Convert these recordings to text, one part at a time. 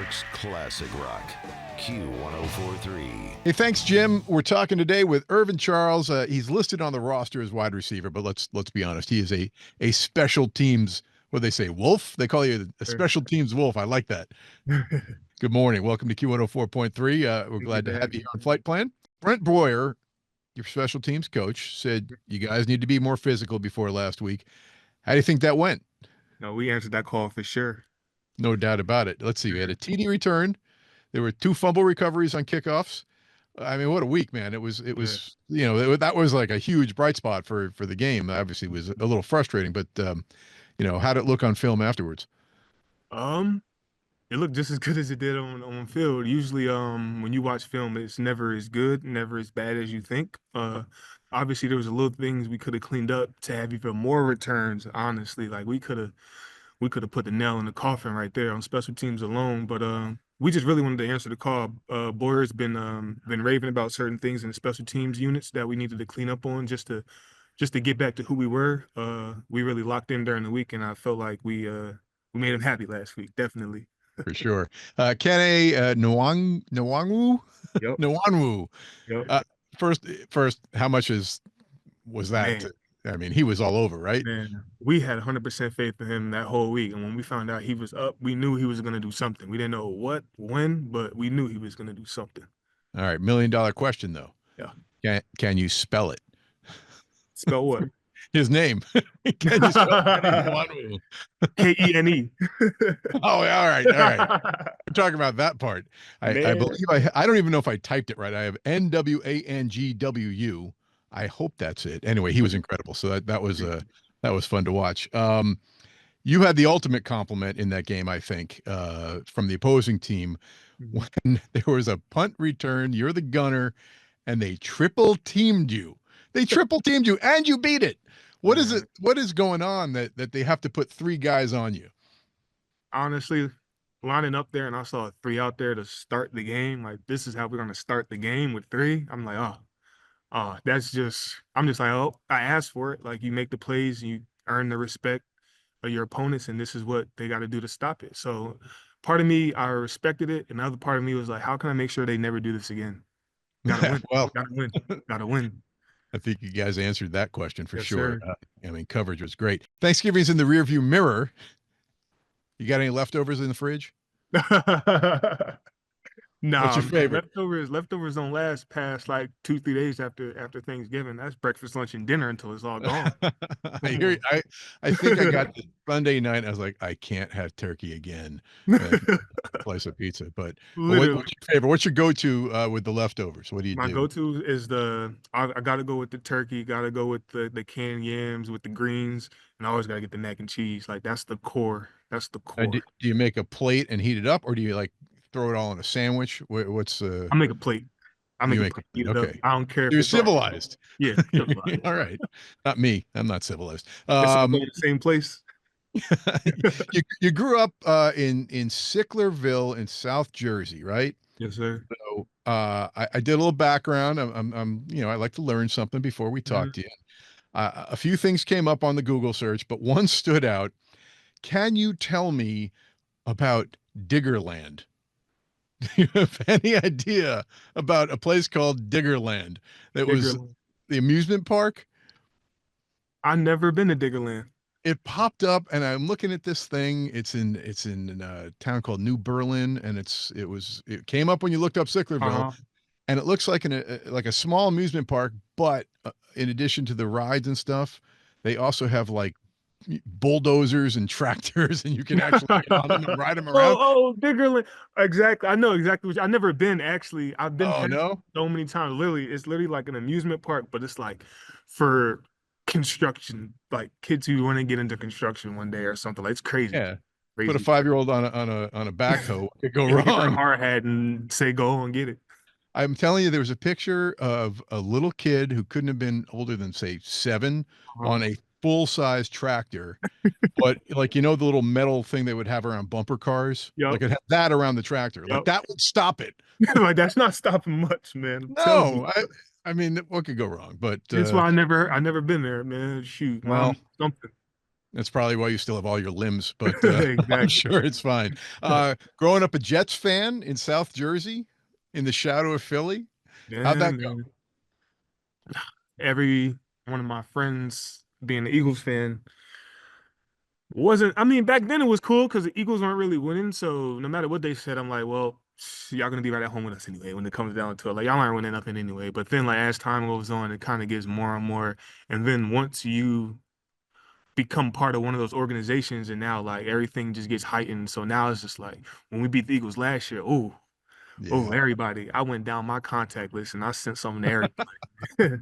York's classic rock, Q1043. Hey, thanks, Jim. We're talking today with Irvin Charles. He's listed on the roster as wide receiver, but let's be honest. He is a special teams. What do they say, wolf? They call you a Sure. special teams wolf. I like that. Good morning. Welcome to Q104.3. We're Thank you glad to for have you having here on me. Flight Plan. Brent Boyer, your special teams coach, said you guys need to be more physical before last week. How do you think that went? No, we answered that call for sure. No doubt about it. Let's see. We had a TD return. There were 2 fumble recoveries on kickoffs. I mean, what a week, man! It was, Yeah. that was like a huge bright spot for the game. Obviously, it was a little frustrating, but how'd it look on film afterwards? Um, it looked just as good as it did on field. Usually, when you watch film, it's never as good, never as bad as you think. Obviously there was a little things we could have cleaned up to have even more returns, honestly. Like we could have put the nail in the coffin right there on special teams alone. But we just really wanted to answer the call. Boyer's been raving about certain things in the special teams units that we needed to clean up on just to get back to who we were. We really locked in during the week, and I felt like we made him happy last week. Definitely. For sure. Kene Nwangwu, Yep. Nwanwu. Yep. Uh, first, how much was that? Man, I mean, he was all over, right? man, we had 100% faith in him that whole week, and when we found out he was up, we knew he was going to do something. We didn't know what, when, but we knew he was going to do something. All right, $1 million question though. Yeah. Can you spell it? Spell what? His name. Can you spell Kene Nwangwu? Kene. Oh, yeah, all right, all right. We're talking about that part. I Man. believe I don't even know if I typed it right. I have Nwangwu. I hope that's it. Anyway, he was incredible. So that was fun to watch. You had the ultimate compliment in that game, I think, from the opposing team Mhm. when there was a punt return. You're the gunner, and they triple teamed you. They triple teamed you, and you beat it. What is it? Man, What is going on that they have to put 3 guys on you? honestly, lining up there and I saw 3 out there to start the game. Like, this is how we're gonna start the game with 3. I'm like, I'm just like, oh, I asked for it. Like, you make the plays, you earn the respect of your opponents, and this is what they got to do to stop it. So, part of me, I respected it, and the other part of me was like, how can I make sure they never do this again? Gotta win. Well, Gotta win. Gotta win. I think you guys answered that question for Yes, sure. sir. I mean, coverage was great. Thanksgiving's in the rearview mirror. You got any leftovers in the fridge? What's Nah, your man. favorite? Leftovers don't last past like 2, 3 days after Thanksgiving. That's breakfast, lunch, and dinner until it's all gone. I Come hear you. on. I think I got the Sunday night. I was like, I can't have turkey again. Uh, Slice of pizza. But Literally. what's your favorite? What's your go-to with the leftovers? What do you My do? go-to is I gotta go with the turkey, gotta go with the canned yams with the greens, and I always gotta get the mac and cheese. Like, that's the core. That's the Do, core. do you make a plate and heat it up, or do you like throw it all in a sandwich? What's I make a plate. I make you a make a plate, plate? eat it up. Okay, I don't care if you're it's all. civilized. Yeah, civilized. All right, not me. I'm not civilized. Guess I'm going to the same place. You grew up in Sicklerville in South Jersey, right? Yes, sir. So I did a little background. I like to learn something before we talk Mhm. to you. A few things came up on the Google search, but one stood out. Can you tell me about Diggerland? Do you have any idea about a place called Diggerland that was Diggerland. the amusement park? I never been to Diggerland. It popped up and I'm looking at this thing. It's in a town called New Berlin, and it came up when you looked up Sicklerville, Uh-huh. and it looks like like a small amusement park, but in addition to the rides and stuff, they also have like bulldozers and tractors, and you can actually get on them and ride them around. Diggerland. Exactly. I know exactly I've never been actually. I've been Oh past no. so many times. Literally, it's literally like an amusement park, but it's like for construction, like kids who want to get into construction one day or something. Like, it's crazy. Yeah. Put a Crazy. 5-year-old on a backhoe. What could go And give her a wrong? hard hat and say go and get it. I'm telling you, there was a picture of a little kid who couldn't have been older than, say, 7 Uh-huh. on a full-size tractor. But like, the little metal thing they would have around bumper cars, Yep. like it had that around the tractor. Like Yep. that would stop it. Like, that's not stopping much, man. I'm telling you. No, I mean, what could go wrong? But That's why I never been there, man. Shoot, well, something. That's probably why you still have all your limbs, but I'm Exactly. sure it's fine. Growing up a Jets fan in South Jersey, in the shadow of Philly, how'd Yeah, that go? man. Every one of my friends being an Eagles fan wasn't, I mean, back then it was cool because the Eagles weren't really winning. So no matter what they said, I'm like, well, y'all gonna be right at home with us anyway when it comes down to it. Like y'all aren't winning nothing anyway. But then like as time goes on, it kind of gets more and more. And then once you become part of one of those organizations and now like everything just gets heightened. So now it's just like when we beat the Eagles last year, oh, Yeah. everybody. I went down my contact list and I sent something to everybody.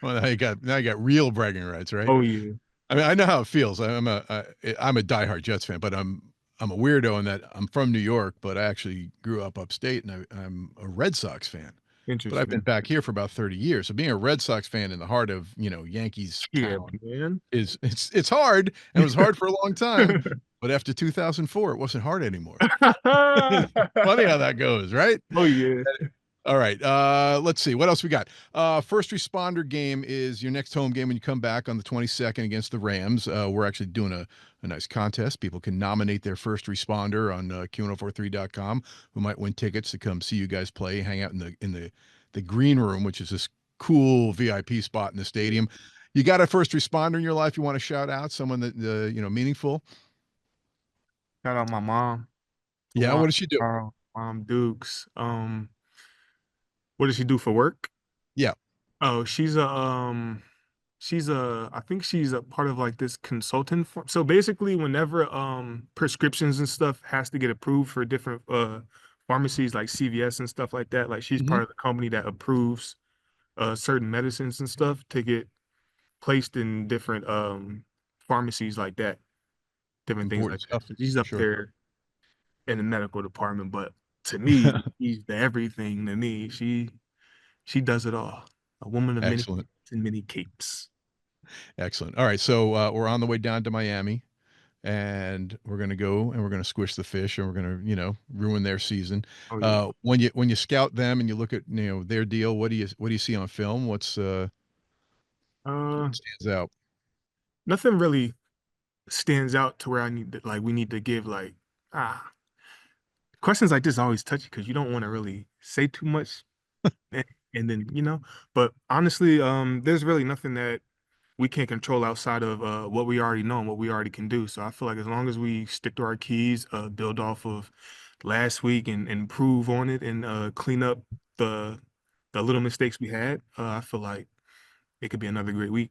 Well, now you got real bragging rights, right? Oh yeah. I mean, I know how it feels. I'm a diehard Jets fan, but I'm a weirdo in that I'm from New York, but I actually grew up upstate, and I'm a Red Sox fan. But I've been Interesting. back here for about 30 years. So being a Red Sox fan in the heart of, Yankees Yeah, town man. is it's hard, and it was hard for a long time. But after 2004, it wasn't hard anymore. Funny how that goes, right? Oh yeah. All right. Let's see. What else we got? First responder game is your next home game when you come back on the 22nd against the Rams. We're actually doing a nice contest. People can nominate their first responder on Q1043.com who might win tickets to come see you guys play, hang out in the green room, which is this cool VIP spot in the stadium. You got a first responder in your life you want to shout out, someone that meaningful? Shout out my mom, Yeah, what does she do? Mom Dukes. What does she do for work? Yeah. Oh, I think she's a part of like this consultant firm. So basically whenever prescriptions and stuff has to get approved for different pharmacies like CVS and stuff like that, like she's Hmm. part of the company that approves certain medicines and stuff to get placed in different pharmacies like that, different things Important like that. stuff. So she's up Sure. there in the medical department, but to me, she's the everything to me. She does it all. A woman of many Excellent. and many capes. Excellent. All right, so we're on the way down to Miami, and we're gonna go and we're gonna squish the fish, and we're gonna, ruin their season. Oh yeah. When you scout them and you look at their deal, what do you see on film? Uh, What stands out? Nothing really stands out to where I need to like we need to give like ah questions like this always touchy because you don't want to really say too much and, and then but honestly there's really nothing that we can't control outside of what we already know and what we already can do. So I feel like as long as we stick to our keys, build off of last week and improve on it and clean up the the little mistakes we had, I feel like it could be another great week.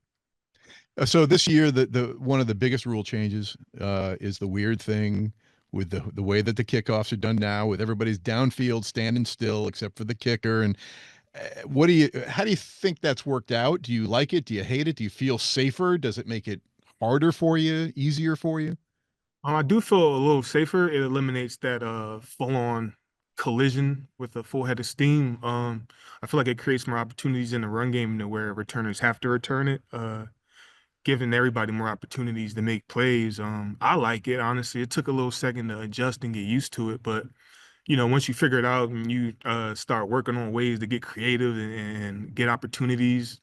So this year, the one of the biggest rule changes is the weird thing with the way that the kickoffs are done now, with everybody's downfield standing still except for the kicker. And how do you think that's worked out? Do you like it? Do you hate it? Do you feel safer? Does it make it harder for you, easier for you? I do feel a little safer. It eliminates that full on collision with a full head of steam. I feel like it creates more opportunities in the run game to where returners have to return it. Giving everybody more opportunities to make plays. I like it, honestly. It took a little second to adjust and get used to it, but once you figure it out and you start working on ways to get creative and get opportunities,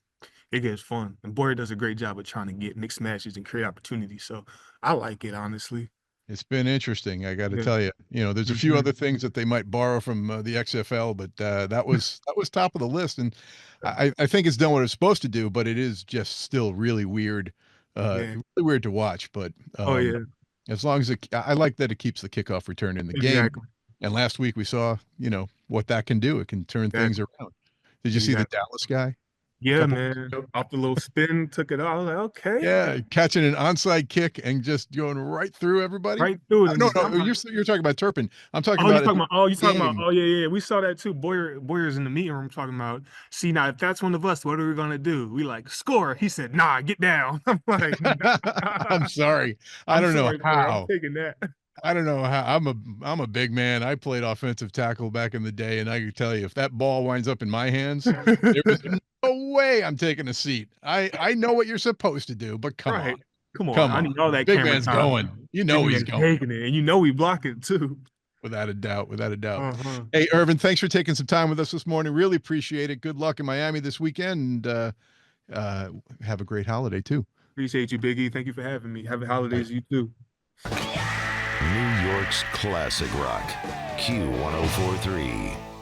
it gets fun. And Boyer does a great job of trying to get mixed matches and create opportunities. So I like it, honestly. It's been interesting, I got to Yeah. tell you. There's a few Hmm. other things that they might borrow from the XFL, but that was top of the list, and I think it's done what it's supposed to do, but it is just still really weird, Yeah. really weird to watch. But Oh yeah. as long as I like that it keeps the kickoff return in the game. Exactly. And last week we saw, what that can do. It can turn things Exactly. around. Did you see the Exactly. Dallas guy a Yeah, couple weeks man. ago? Off the little spin, took it out. I was like, okay, Yeah, catching an onside kick and just going right through everybody. right through it and No, just. no, I'm like, you're talking about Turpin. I'm talking oh, you about at talking the about? Oh, you talking about? game. Oh, yeah, yeah, yeah. We saw that too. Boyer's in the meeting room talking about. See now, if that's one of us, what are we gonna do? We like score. He said, "Nah, get down." I'm like, I'm nah. sorry. I I'm don't know sorry, Boyer. I'm how. taking that. I don't know how. I'm a big man. I played offensive tackle back in the day, and I can tell you, if that ball winds up in my hands, there is no way I'm taking a seat. I know what you're supposed to do, but come on, Right. Come on. come I on. need all that Big camera man's time. going. Big He's man going. taking it, and we block it too. Without a doubt, without a doubt. Uh-huh. Hey, Irvin, thanks for taking some time with us this morning. Really appreciate it. Good luck in Miami this weekend. And have a great holiday too. Appreciate you, Biggie. Thank you for having me. Happy holidays, you too. New York's classic rock, Q1043.